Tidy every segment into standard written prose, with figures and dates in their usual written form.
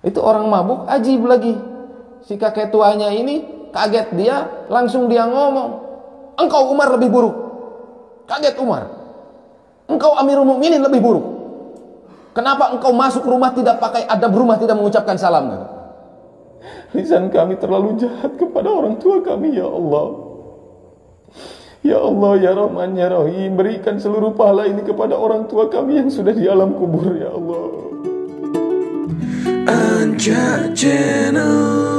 Itu orang mabuk, ajib lagi. Si kakek tuanya ini kaget dia, langsung dia ngomong, engkau Umar lebih buruk. Kaget Umar. Engkau Amirul Mukminin lebih buruk. Kenapa engkau masuk rumah tidak pakai adab rumah, tidak mengucapkan salam? Lisan kami terlalu jahat kepada orang tua kami, ya Allah. Ya Allah, ya Rahman, ya Rahim, berikan seluruh pahala ini kepada orang tua kami yang sudah di alam kubur, ya Allah. Anja Channel.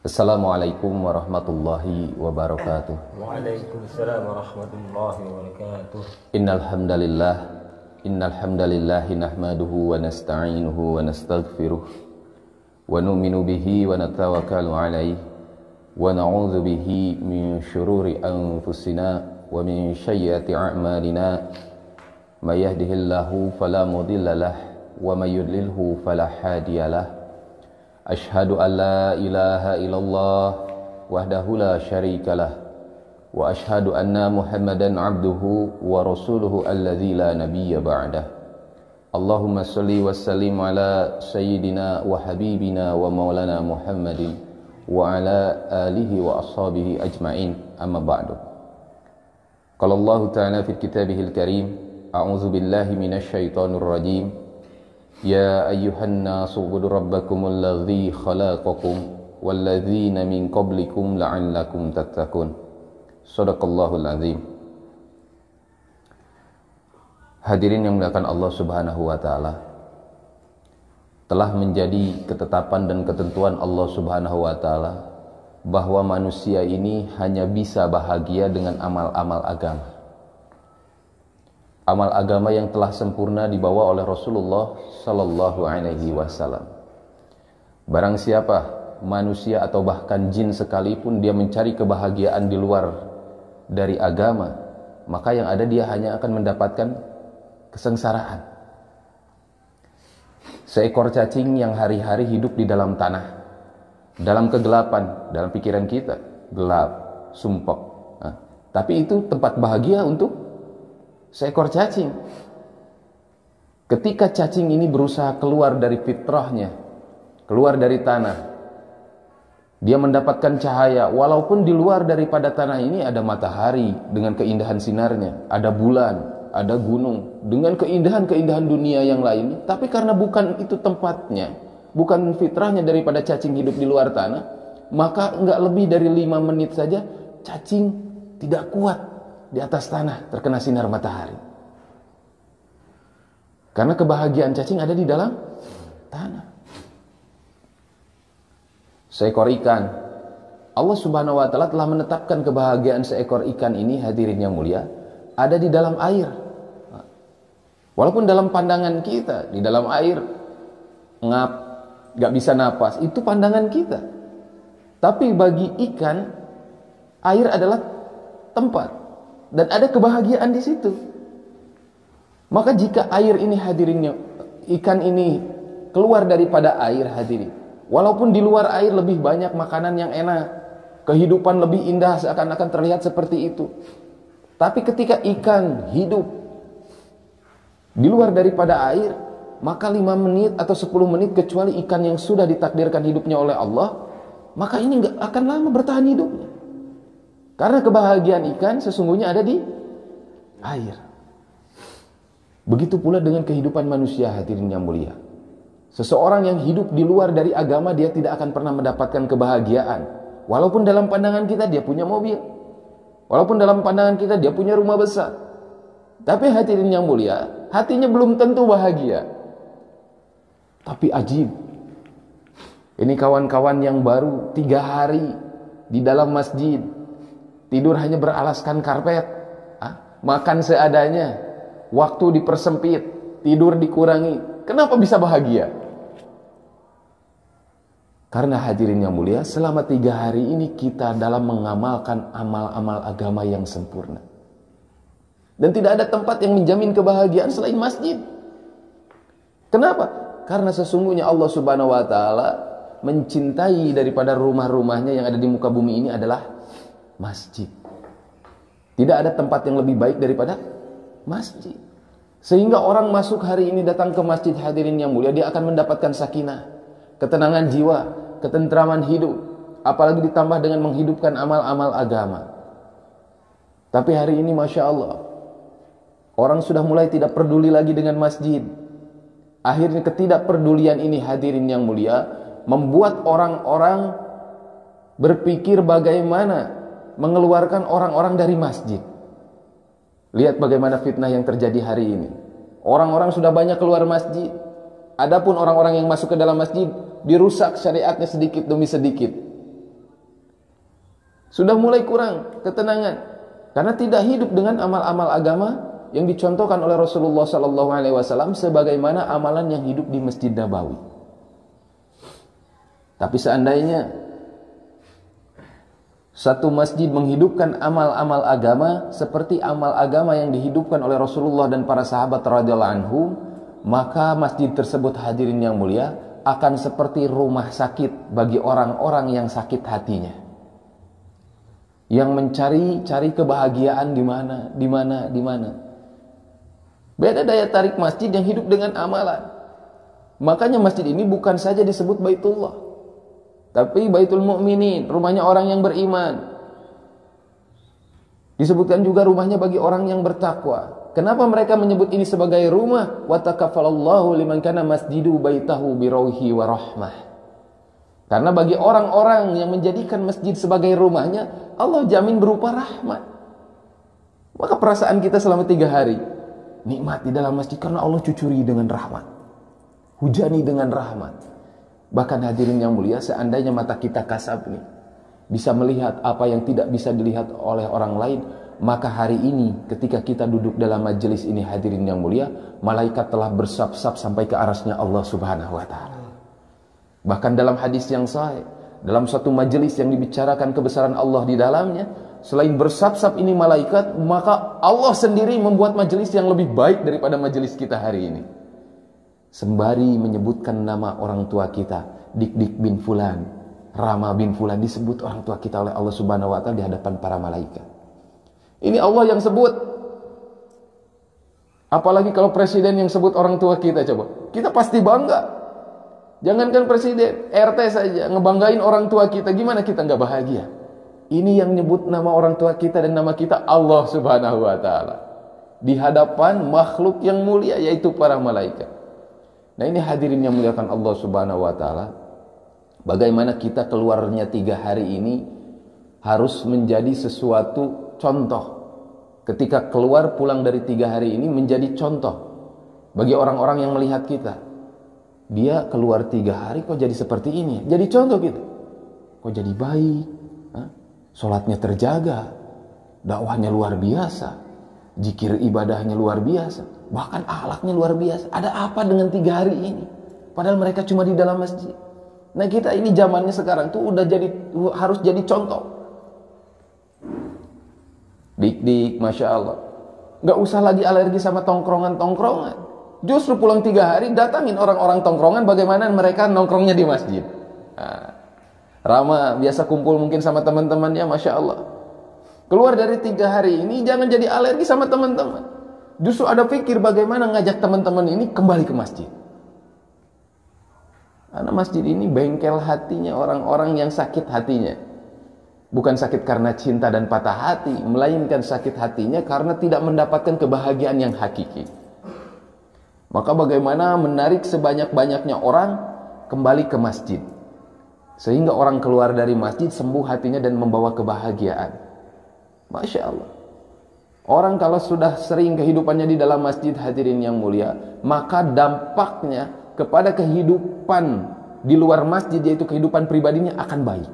Assalamualaikum warahmatullahi wabarakatuh. Waalaikumsalam warahmatullahi wabarakatuh. Innal hamdalillah nahmaduhu wa nasta'inuhu wa nastaghfiruh wa nu'minu bihi wa natawakkalu alaihi wa na'udzu bihi min syururi anfusina wa min sayyiati a'malina. May yahdihillahu fala mudilla lahu wa may yudlilhu fala hadiya lahu. Ashhadu an la ilaha illallah wahdahu la syarika lah wa ashhadu anna Muhammadan abduhu wa rasuluhu alladzi la nabiyya ba'dah. Allahumma shalli wa sallim ala sayyidina wa habibina wa maulana Muhammadin wa ala alihi wa ashabihi ajma'in, amma ba'du. Qala Allah ta'ala fi kitabihil karim, a'udzu billahi minasy syaithanir rajim. Ya ayyuhan nasu ubudu rabbakumul ladzi khalaqakum walladzina min qablikum la'allakum tattaqun. Shadaqallahul azim. Hadirin yang dimuliakan Allah Subhanahu wa taala, telah menjadi ketetapan dan ketentuan Allah Subhanahu wa taala bahwa manusia ini hanya bisa bahagia dengan amal-amal agama. Amal agama yang telah sempurna dibawa oleh Rasulullah sallallahu alaihi wasallam. Barang siapa manusia atau bahkan jin sekalipun dia mencari kebahagiaan di luar dari agama, maka yang ada dia hanya akan mendapatkan kesengsaraan. Seekor cacing yang hari-hari hidup di dalam tanah, dalam kegelapan, dalam pikiran kita gelap, sumpek. Tapi itu tempat bahagia untuk seekor cacing. Ketika cacing ini berusaha keluar dari fitrahnya, keluar dari tanah, dia mendapatkan cahaya. Walaupun di luar daripada tanah ini ada matahari dengan keindahan sinarnya, ada bulan, ada gunung dengan keindahan-keindahan dunia yang lain, tapi karena bukan itu tempatnya, bukan fitrahnya daripada cacing hidup di luar tanah, maka enggak lebih dari 5 menit saja cacing tidak kuat di atas tanah terkena sinar matahari. Karena kebahagiaan cacing ada di dalam tanah. Seekor ikan, Allah Subhanahu wa taala telah menetapkan kebahagiaan seekor ikan ini, hadirin yang mulia, ada di dalam air. Walaupun dalam pandangan kita di dalam air ngap, gak bisa napas, itu pandangan kita. Tapi bagi ikan, air adalah tempat dan ada kebahagiaan di situ. Maka jika air ini, hadirinnya, ikan ini keluar daripada air, hadirin, walaupun di luar air lebih banyak makanan yang enak, kehidupan lebih indah, seakan-akan terlihat seperti itu, tapi ketika ikan hidup di luar daripada air, maka 5 menit atau 10 menit, kecuali ikan yang sudah ditakdirkan hidupnya oleh Allah, maka ini gak akan lama bertahan hidupnya. Karena kebahagiaan ikan sesungguhnya ada di air. Begitu pula dengan kehidupan manusia, hadirin yang mulia. Seseorang yang hidup di luar dari agama, dia tidak akan pernah mendapatkan kebahagiaan. Walaupun dalam pandangan kita dia punya mobil, walaupun dalam pandangan kita dia punya rumah besar, tapi hadirin yang mulia, hatinya belum tentu bahagia. Tapi ajib, ini kawan-kawan yang baru 3 hari di dalam masjid, tidur hanya beralaskan karpet, makan seadanya, waktu dipersempit, tidur dikurangi. Kenapa bisa bahagia? Karena hadirin yang mulia, selama 3 hari ini kita dalam mengamalkan amal-amal agama yang sempurna. Dan tidak ada tempat yang menjamin kebahagiaan selain masjid. Kenapa? Karena sesungguhnya Allah Subhanahu wa taala mencintai daripada rumah-rumahnya yang ada di muka bumi ini adalah masjid. Tidak ada tempat yang lebih baik daripada masjid. Sehingga orang masuk hari ini datang ke masjid, hadirin yang mulia, dia akan mendapatkan sakinah, ketenangan jiwa, ketentraman hidup, apalagi ditambah dengan menghidupkan amal-amal agama. Tapi hari ini Masya Allah, orang sudah mulai tidak peduli lagi dengan masjid. Akhirnya ketidakpedulian ini, hadirin yang mulia, membuat orang-orang berpikir bagaimana mengeluarkan orang-orang dari masjid. Lihat bagaimana fitnah yang terjadi hari ini. Orang-orang sudah banyak keluar masjid. Adapun orang-orang yang masuk ke dalam masjid, dirusak syariatnya sedikit demi sedikit. Sudah mulai kurang ketenangan, karena tidak hidup dengan amal-amal agama yang dicontohkan oleh Rasulullah SAW, sebagaimana amalan yang hidup di Masjid Nabawi. Tapi seandainya satu masjid menghidupkan amal-amal agama seperti amal agama yang dihidupkan oleh Rasulullah dan para sahabat radhiyallahu anhum, maka masjid tersebut, hadirin yang mulia, akan seperti rumah sakit bagi orang-orang yang sakit hatinya, yang mencari kebahagiaan di mana. Beda daya tarik masjid yang hidup dengan amalan. Makanya masjid ini bukan saja disebut Baitullah, tapi Baitul Mu'minin, rumahnya orang yang beriman. Disebutkan juga rumahnya bagi orang yang bertakwa. Kenapa mereka menyebut ini sebagai rumah? Wa takaffalallahu liman kana masjidu baitahu birauhi wa rahmah. Karena bagi orang-orang yang menjadikan masjid sebagai rumahnya, Allah jamin berupa rahmat. Maka perasaan kita selama 3 hari nikmat di dalam masjid karena Allah cucuri dengan rahmat, hujani dengan rahmat. Bahkan hadirin yang mulia, seandainya mata kita kasab nih, bisa melihat apa yang tidak bisa dilihat oleh orang lain, maka hari ini ketika kita duduk dalam majelis ini, hadirin yang mulia, malaikat telah bersab-sab sampai ke arasnya Allah Subhanahu wa ta'ala. Bahkan dalam hadis yang sahih, dalam suatu majelis yang dibicarakan kebesaran Allah di dalamnya, selain bersab-sab ini malaikat, maka Allah sendiri membuat majelis yang lebih baik daripada majelis kita hari ini. Sembari menyebutkan nama orang tua kita, Dik-dik bin Fulan, Rama bin Fulan, disebut orang tua kita oleh Allah Subhanahu wa ta'ala di hadapan para malaikat. Ini Allah yang sebut. Apalagi kalau presiden yang sebut orang tua kita, coba. Kita pasti bangga. Jangankan presiden, RT saja ngebanggain orang tua kita, gimana kita nggak bahagia? Ini yang nyebut nama orang tua kita dan nama kita Allah Subhanahu wa ta'ala di hadapan makhluk yang mulia, yaitu para malaikat. Nah, ini hadirin yang muliakan Allah Subhanahu wa ta'ala, bagaimana kita keluarnya 3 hari ini harus menjadi sesuatu contoh. Ketika keluar pulang dari 3 hari ini menjadi contoh bagi orang-orang yang melihat kita. Dia keluar 3 hari kok jadi seperti ini, jadi contoh kita. Kok jadi baik, sholatnya terjaga, dakwahnya luar biasa, zikir ibadahnya luar biasa, bahkan akhlaknya luar biasa. Ada apa dengan 3 hari ini? Padahal mereka cuma di dalam masjid. Nah, kita ini zamannya sekarang tuh harus jadi contoh. Dik-dik, Masya Allah, gak usah lagi alergi sama tongkrongan-tongkrongan. Justru pulang 3 hari, datangin orang-orang tongkrongan, bagaimana mereka nongkrongnya di masjid. Rama biasa kumpul mungkin sama teman-temannya, Masya Allah. Keluar dari 3 hari ini, jangan jadi alergi sama teman-teman. Justru ada pikir bagaimana ngajak teman-teman ini kembali ke masjid. Karena masjid ini bengkel hatinya orang-orang yang sakit hatinya. Bukan sakit karena cinta dan patah hati, melainkan sakit hatinya karena tidak mendapatkan kebahagiaan yang hakiki. Maka bagaimana menarik sebanyak-banyaknya orang kembali ke masjid, sehingga orang keluar dari masjid sembuh hatinya dan membawa kebahagiaan. Masya Allah. Orang kalau sudah sering kehidupannya di dalam masjid, hadirin yang mulia, maka dampaknya kepada kehidupan di luar masjid, yaitu kehidupan pribadinya, akan baik.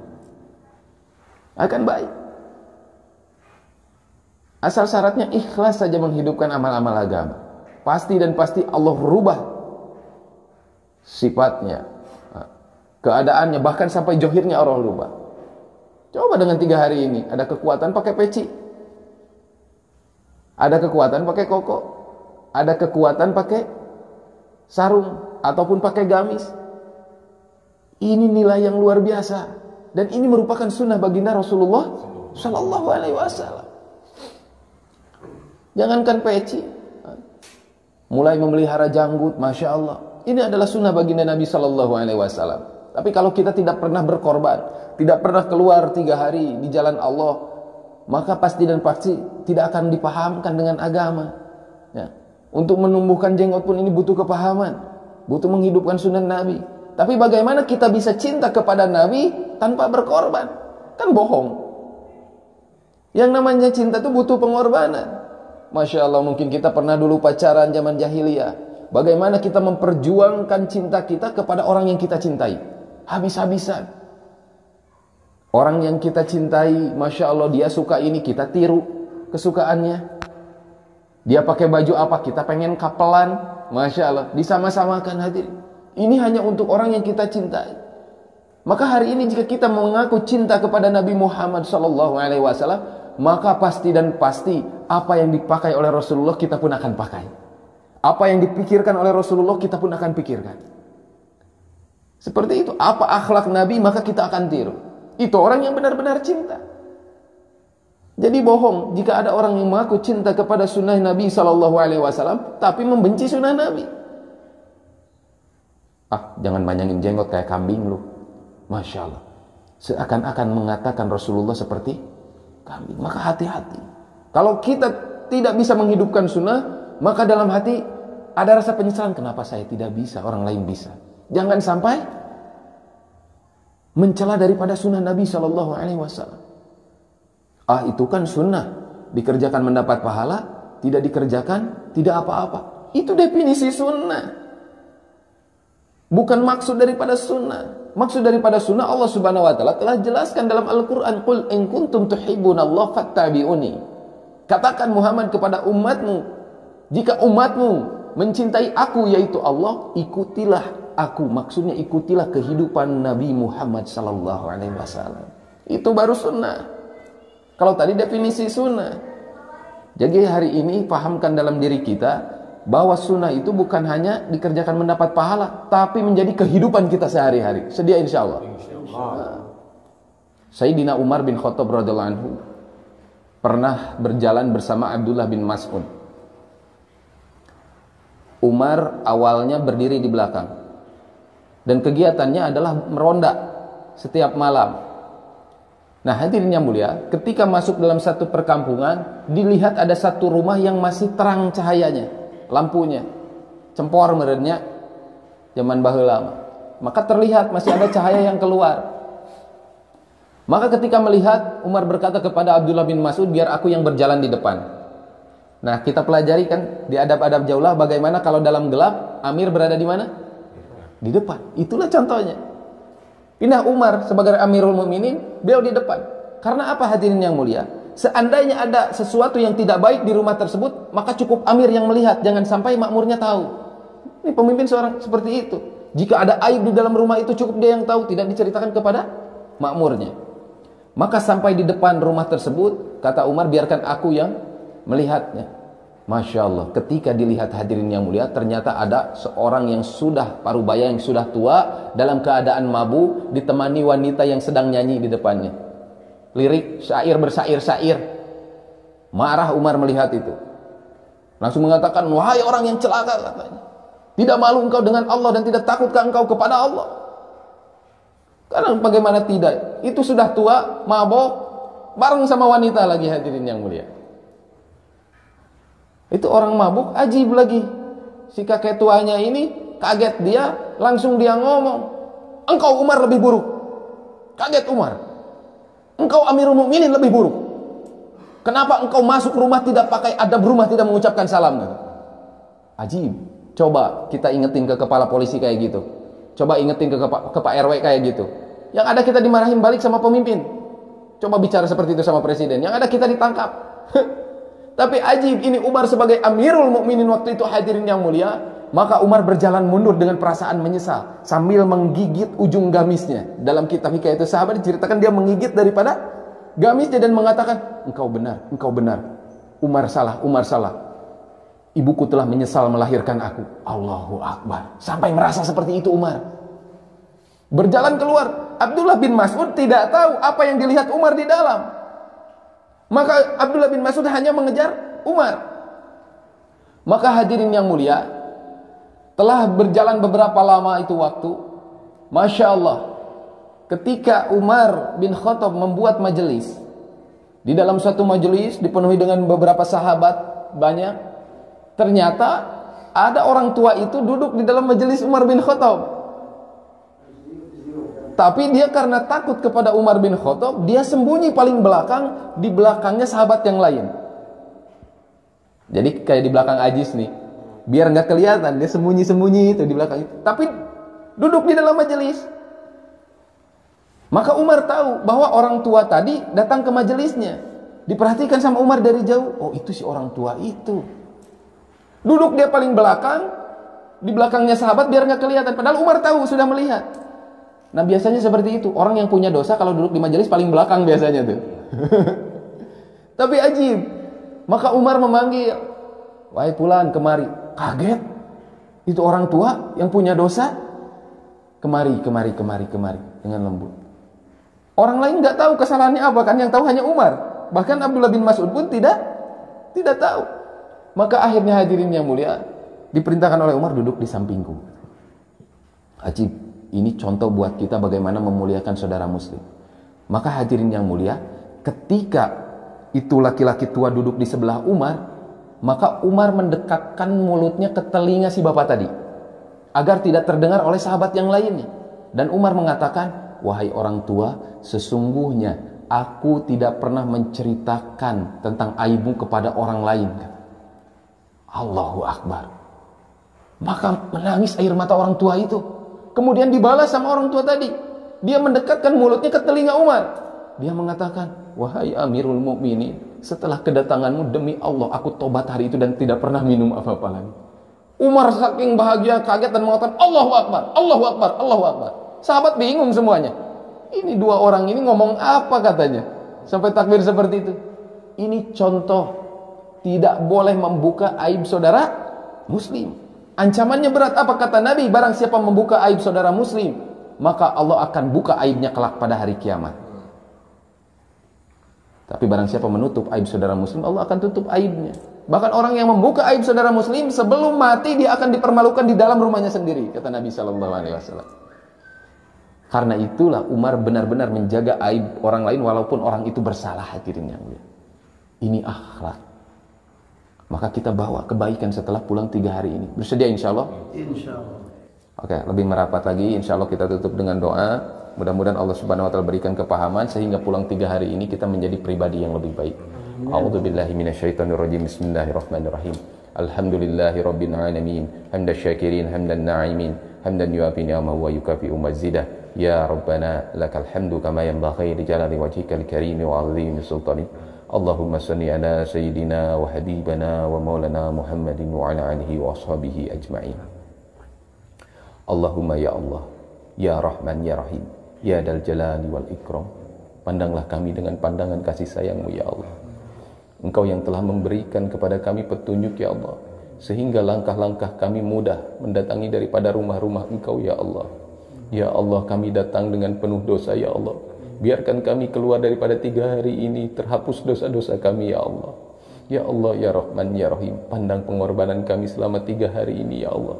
Akan baik. Asal syaratnya ikhlas saja menghidupkan amal-amal agama. Pasti dan pasti Allah rubah sifatnya, keadaannya, bahkan sampai johirnya Allah rubah. Coba dengan 3 hari ini, ada kekuatan pakai peci, ada kekuatan pakai koko, ada kekuatan pakai sarung ataupun pakai gamis. Ini nilai yang luar biasa, dan ini merupakan sunnah baginda Rasulullah Sallallahu Alaihi Wasallam. Jangankan peci, mulai memelihara janggut, Masya Allah. Ini adalah sunnah baginda Nabi Sallallahu Alaihi Wasallam. Tapi kalau kita tidak pernah berkorban, tidak pernah keluar 3 hari di jalan Allah, maka pasti dan pasti tidak akan dipahamkan dengan agama. Ya. Untuk menumbuhkan jenggot pun ini butuh kepahaman, butuh menghidupkan sunnah Nabi. Tapi bagaimana kita bisa cinta kepada Nabi tanpa berkorban? Kan bohong. Yang namanya cinta itu butuh pengorbanan. Masya Allah, mungkin kita pernah dulu pacaran zaman jahiliyah. Bagaimana kita memperjuangkan cinta kita kepada orang yang kita cintai, habis-habisan. Orang yang kita cintai, Masya Allah, dia suka ini, kita tiru kesukaannya. Dia pakai baju apa, kita pengen kapelan. Masya Allah, disama-samakan hadirin. Ini hanya untuk orang yang kita cintai. Maka hari ini jika kita mengaku cinta kepada Nabi Muhammad SAW, maka pasti dan pasti apa yang dipakai oleh Rasulullah kita pun akan pakai. Apa yang dipikirkan oleh Rasulullah kita pun akan pikirkan. Seperti itu. Apa akhlak Nabi maka kita akan tiru. Itu orang yang benar-benar cinta. Jadi bohong jika ada orang yang mengaku cinta kepada sunnah Nabi SAW tapi membenci sunnah Nabi. Jangan panjangin jenggot kayak kambing lu. Masya Allah. Seakan-akan mengatakan Rasulullah seperti kambing. Maka hati-hati. Kalau kita tidak bisa menghidupkan sunnah, maka dalam hati ada rasa penyesalan. Kenapa saya tidak bisa, orang lain bisa. Jangan sampai mencela daripada sunnah Nabi SAW. Itu kan sunnah, dikerjakan mendapat pahala, tidak dikerjakan tidak apa-apa. Itu definisi sunnah, bukan maksud daripada sunnah. Maksud daripada sunnah Allah Subhanahu wa taala telah jelaskan dalam Al-Qur'an, "Qul in kuntum tuhibbunallaha fattabi'uni." Katakan Muhammad kepada umatmu, jika umatmu mencintai aku yaitu Allah, ikutilah aku. Maksudnya ikutilah kehidupan Nabi Muhammad sallallahu alaihi wasallam. Itu baru sunnah. Kalau tadi definisi sunnah. Jadi hari ini pahamkan dalam diri kita bahwa sunnah itu bukan hanya dikerjakan mendapat pahala, tapi menjadi kehidupan kita sehari-hari. Sedia insyaallah. Sayyidina Umar bin Khattab radhiyallahu anhu pernah berjalan bersama Abdullah bin Mas'ud. Umar awalnya berdiri di belakang dan kegiatannya adalah meronda setiap malam. Nah, hadirin yang mulia, ketika masuk dalam satu perkampungan, dilihat ada satu rumah yang masih terang cahayanya, lampunya, cempor merennya zaman baheula. Maka terlihat masih ada cahaya yang keluar. Maka ketika melihat, Umar berkata kepada Abdullah bin Mas'ud, biar aku yang berjalan di depan. Nah, kita pelajari kan di adab-adab jaulah bagaimana kalau dalam gelap Amir berada di mana? Di depan. Itulah contohnya. Pindah Umar sebagai Amirul Mukminin, beliau di depan. Karena apa hadirin yang mulia? Seandainya ada sesuatu yang tidak baik di rumah tersebut, maka cukup Amir yang melihat, jangan sampai makmurnya tahu. Ini pemimpin seorang seperti itu. Jika ada aib di dalam rumah itu, cukup dia yang tahu, tidak diceritakan kepada makmurnya. Maka sampai di depan rumah tersebut, kata Umar, biarkan aku yang melihatnya. Masya Allah, ketika dilihat hadirin yang mulia, ternyata ada seorang yang sudah parubaya, yang sudah tua, dalam keadaan mabuk, ditemani wanita yang sedang nyanyi di depannya. Lirik, syair bersair-sair. Marah Umar melihat itu. Langsung mengatakan, wahai orang yang celaka, katanya. Tidak malu engkau dengan Allah dan tidak takutkah engkau kepada Allah? Karena bagaimana tidak? Itu sudah tua, mabuk, bareng sama wanita lagi hadirin yang mulia. Itu orang mabuk, ajib lagi. Si kakek tuanya ini kaget dia, langsung dia ngomong, engkau Umar lebih buruk. Kaget Umar. Engkau Amirul Mukminin lebih buruk. Kenapa engkau masuk rumah tidak pakai adab rumah, tidak mengucapkan salam? Ajib. Coba kita ingetin ke kepala polisi kayak gitu. Coba ingetin ke Pak RW kayak gitu. Yang ada kita dimarahin balik sama pemimpin. Coba bicara seperti itu sama presiden. Yang ada kita ditangkap. Tapi ajib, ini Umar sebagai Amirul Mukminin waktu itu hadirin yang mulia, maka Umar berjalan mundur dengan perasaan menyesal sambil menggigit ujung gamisnya. Dalam kitab Hikayatus Sahabat diceritakan dia menggigit daripada gamisnya dan mengatakan, engkau benar, engkau benar. Umar salah, Umar salah. Ibuku telah menyesal melahirkan aku. Allahu Akbar. Sampai merasa seperti itu Umar. Berjalan keluar, Abdullah bin Mas'ud tidak tahu apa yang dilihat Umar di dalam. Maka Abdullah bin Mas'ud hanya mengejar Umar. Maka hadirin yang mulia, telah berjalan beberapa lama itu waktu, Masya Allah, ketika Umar bin Khattab membuat majelis, di dalam suatu majelis dipenuhi dengan beberapa sahabat banyak, ternyata ada orang tua itu duduk di dalam majelis Umar bin Khattab. Tapi dia karena takut kepada Umar bin Khattab, dia sembunyi paling belakang, di belakangnya sahabat yang lain. Jadi kayak di belakang Ajis nih, biar nggak kelihatan, dia sembunyi-sembunyi itu di belakang itu. Tapi duduk di dalam majelis. Maka Umar tahu bahwa orang tua tadi datang ke majelisnya. Diperhatikan sama Umar dari jauh. Oh, itu si orang tua itu. Duduk dia paling belakang, di belakangnya sahabat biar nggak kelihatan. Padahal Umar tahu, sudah melihat. Nah, biasanya seperti itu. Orang yang punya dosa kalau duduk di majelis paling belakang biasanya tuh. Tapi ajib. Maka Umar memanggil, wahai fulan, kemari. Kaget. Itu orang tua yang punya dosa. Kemari dengan lembut. Orang lain nggak tahu kesalahannya apa kan, yang tahu hanya Umar. Bahkan Abdullah bin Mas'ud pun tidak tahu. Maka akhirnya hadirin yang mulia, diperintahkan oleh Umar, duduk di sampingku. Ajib, ini contoh buat kita bagaimana memuliakan saudara muslim. Maka hadirin yang mulia, ketika itu laki-laki tua duduk di sebelah Umar, maka Umar mendekatkan mulutnya ke telinga si bapak tadi, agar tidak terdengar oleh sahabat yang lainnya. Dan Umar mengatakan, wahai orang tua, sesungguhnya aku tidak pernah menceritakan tentang aibmu kepada orang lain. Allahu Akbar. Maka menangis air mata orang tua itu. Kemudian dibalas sama orang tua tadi. Dia mendekatkan mulutnya ke telinga Umar. Dia mengatakan, wahai Amirul Mukminin, setelah kedatanganmu, demi Allah aku tobat hari itu dan tidak pernah minum apa-apa lagi. Umar saking bahagia, kaget dan mengatakan, Allahu Akbar, Allahu Akbar, Allahu Akbar. Sahabat bingung semuanya. Ini dua orang ini ngomong apa katanya, sampai takbir seperti itu. Ini contoh tidak boleh membuka aib saudara muslim. Ancamannya berat. Apa kata Nabi? Barang siapa membuka aib saudara muslim, maka Allah akan buka aibnya kelak pada hari kiamat. Tapi barang siapa menutup aib saudara muslim, Allah akan tutup aibnya. Bahkan orang yang membuka aib saudara muslim, sebelum mati dia akan dipermalukan di dalam rumahnya sendiri, kata Nabi SAW. Karena itulah Umar benar-benar menjaga aib orang lain walaupun orang itu bersalah, hadirin yang mulia. Ini akhlak. Maka kita bawa kebaikan setelah pulang 3 hari ini. Bersedia insya Allah? Insya Allah. Oke, lebih merapat lagi. Insya Allah kita tutup dengan doa. Mudah-mudahan Allah Subhanahu Wa Taala berikan kepahaman sehingga pulang 3 hari ini kita menjadi pribadi yang lebih baik. A'udzubillahi minasyaitonirrajim. Bismillahirrahmanirrahim. Alhamdulillahirabbil alamin. Hamdan syakirin, hamdan na'imin, hamdan yuafi ni'amahu wa yukafi'u mazidah. Ya Rabbana lakal hamdu kama yanbaghi li jalali wajhikal karim wa 'azimi sultanik. Allahumma salli ala sayyidina wa habibana wa maulana Muhammadin wa ala alihi wa ashabihi ajma'in. Allahumma ya Allah, ya Rahman ya Rahim, ya Dal Jalali wal Ikram. Pandanglah kami dengan pandangan kasih sayang-Mu ya Allah. Engkau yang telah memberikan kepada kami petunjuk ya Allah, sehingga langkah-langkah kami mudah mendatangi daripada rumah-rumah Engkau ya Allah. Ya Allah, kami datang dengan penuh dosa ya Allah. Biarkan kami keluar daripada 3 hari ini terhapus dosa-dosa kami ya Allah. Ya Allah ya Rahman ya Rahim, pandang pengorbanan kami selama 3 hari ini ya Allah.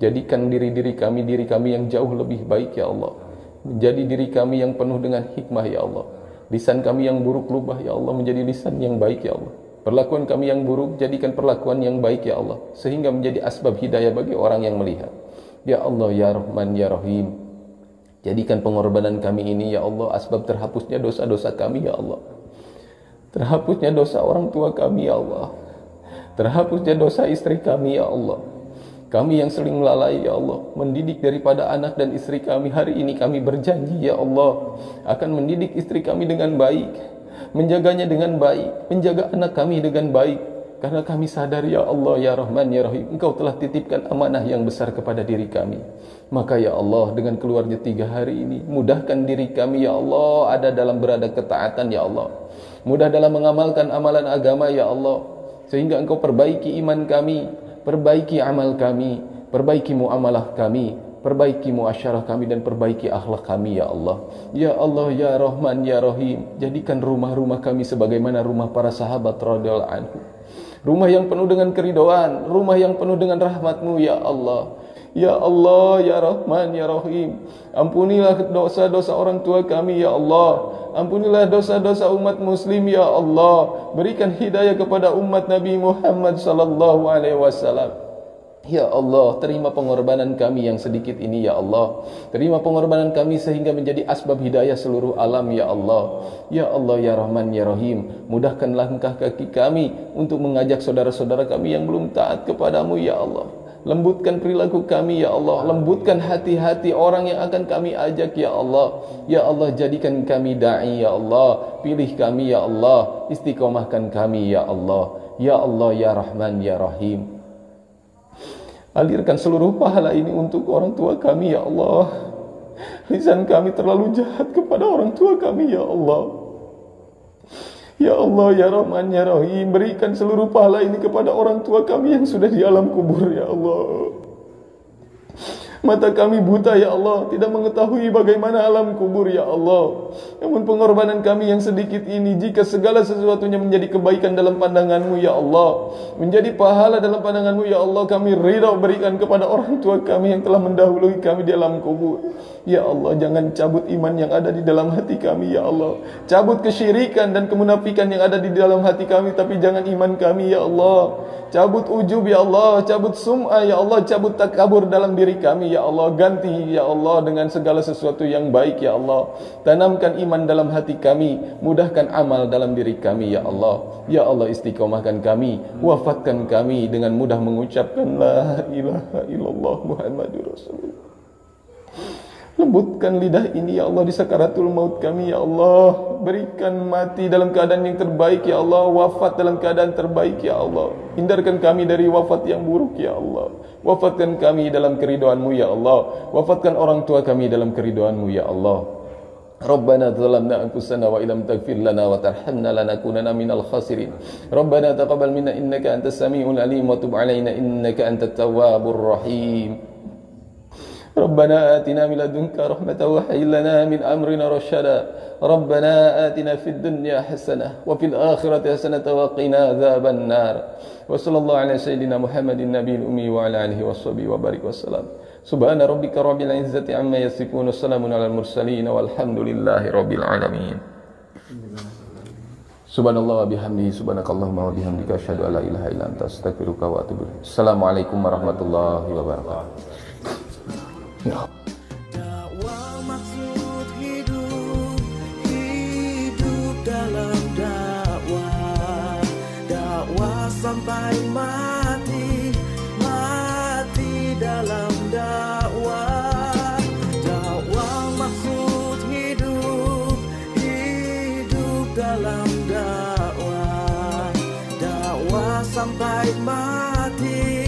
Jadikan diri kami yang jauh lebih baik ya Allah. Menjadi diri kami yang penuh dengan hikmah ya Allah. Lisan kami yang buruk lubah ya Allah menjadi lisan yang baik ya Allah. Perlakuan kami yang buruk jadikan perlakuan yang baik ya Allah, sehingga menjadi asbab hidayah bagi orang yang melihat. Ya Allah ya Rahman ya Rahim, jadikan pengorbanan kami ini ya Allah asbab terhapusnya dosa-dosa kami ya Allah. Terhapusnya dosa orang tua kami ya Allah. Terhapusnya dosa istri kami ya Allah. Kami yang sering lalai ya Allah mendidik daripada anak dan istri kami. Hari ini kami berjanji ya Allah akan mendidik istri kami dengan baik, menjaganya dengan baik, menjaga anak kami dengan baik. Karena kami sadar ya Allah ya Rahman ya Rahim, Engkau telah titipkan amanah yang besar kepada diri kami. Maka ya Allah, dengan keluarnya 3 hari ini, mudahkan diri kami ya Allah ada dalam berada ketaatan ya Allah. Mudah dalam mengamalkan amalan agama ya Allah, sehingga Engkau perbaiki iman kami, perbaiki amal kami, perbaiki muamalah kami, perbaiki muasyarah kami, dan perbaiki akhlak kami ya Allah. Ya Allah ya Rahman ya Rahim, jadikan rumah-rumah kami sebagaimana rumah para sahabat radhiyallahu anhu. rumah yang penuh dengan keridhaan, rumah yang penuh dengan rahmat-Mu ya Allah. Ya Allah, ya Rahman, ya Rahim. Ampunilah dosa-dosa orang tua kami ya Allah. Ampunilah dosa-dosa umat muslim ya Allah. Berikan hidayah kepada umat Nabi Muhammad sallallahu alaihi wasallam. Ya Allah, terima pengorbanan kami yang sedikit ini ya Allah. Terima pengorbanan kami sehingga menjadi asbab hidayah seluruh alam ya Allah. Ya Allah, ya Rahman, ya Rahim. Mudahkanlah langkah kaki kami untuk mengajak saudara-saudara kami yang belum taat kepadamu ya Allah. Lembutkan perilaku kami ya Allah. Lembutkan hati-hati orang yang akan kami ajak ya Allah. Ya Allah, jadikan kami da'i ya Allah. Pilih kami ya Allah. Istiqomahkan kami ya Allah. Ya Allah, ya Rahman, ya Rahim. Alirkan seluruh pahala ini untuk orang tua kami ya Allah. Lisan kami terlalu jahat kepada orang tua kami ya Allah. Ya Allah, ya Rahman, ya Rahim. Berikan seluruh pahala ini kepada orang tua kami yang sudah di alam kubur ya Allah. Mata kami buta ya Allah, tidak mengetahui bagaimana alam kubur ya Allah. Namun pengorbanan kami yang sedikit ini, jika segala sesuatunya menjadi kebaikan dalam pandangan-Mu ya Allah, menjadi pahala dalam pandangan-Mu ya Allah, kami ridha berikan kepada orang tua kami yang telah mendahului kami di alam kubur. Ya Allah, jangan cabut iman yang ada di dalam hati kami ya Allah. Cabut kesyirikan dan kemunafikan yang ada di dalam hati kami, tapi jangan iman kami ya Allah. Cabut ujub ya Allah, cabut sum'ah ya Allah, cabut takabur dalam diri kami ya Allah. Ganti ya Allah dengan segala sesuatu yang baik ya Allah. Tanamkan iman dalam hati kami, mudahkan amal dalam diri kami ya Allah. Ya Allah, istiqomahkan kami, wafatkan kami dengan mudah mengucapkan la ilaha illallah Muhammadur Rasulullah. Lembutkan lidah ini ya Allah di sakaratul maut kami ya Allah. Berikan mati dalam keadaan yang terbaik ya Allah. Wafat dalam keadaan terbaik ya Allah. Hindarkan kami dari wafat yang buruk ya Allah. Wafatkan kami dalam keridhaan-Mu ya Allah. Wafatkan orang tua kami dalam keridhaan-Mu ya Allah. Rabbana zalamna anfusana wa illam taghfir lana wa tarhamna lanakunanna minal khasirin. Rabbana taqabbal minna innaka antas samiul alim wa tub alaina innaka antat tawwabur rahim. ربنا آتنا من لدنك رحمة وهيئ لنا من أمرنا رشدا ربنا آتنا في الدنيا حسنة وفي الآخرة حسنة وقنا عذاب النار وصلى الله على سيدنا محمد النبي الأمي وعلى آله وصحبه وبارك وسلم سبحان ربك رب العزة عما يصفون وسلام على المرسلين والحمد لله رب العالمين Subhanallah wa bihamdihi subhanakallahumma wa bihamdika asyhadu an la ilaha illa anta astaghfiruka wa atubu ilaik. Assalamualaikum warahmatullahi wabarakatuh. Dakwah maksud hidup, hidup dalam dakwah, dakwah sampai mati, mati dalam dakwah. Dakwah maksud hidup, hidup dalam dakwah, dakwah sampai mati.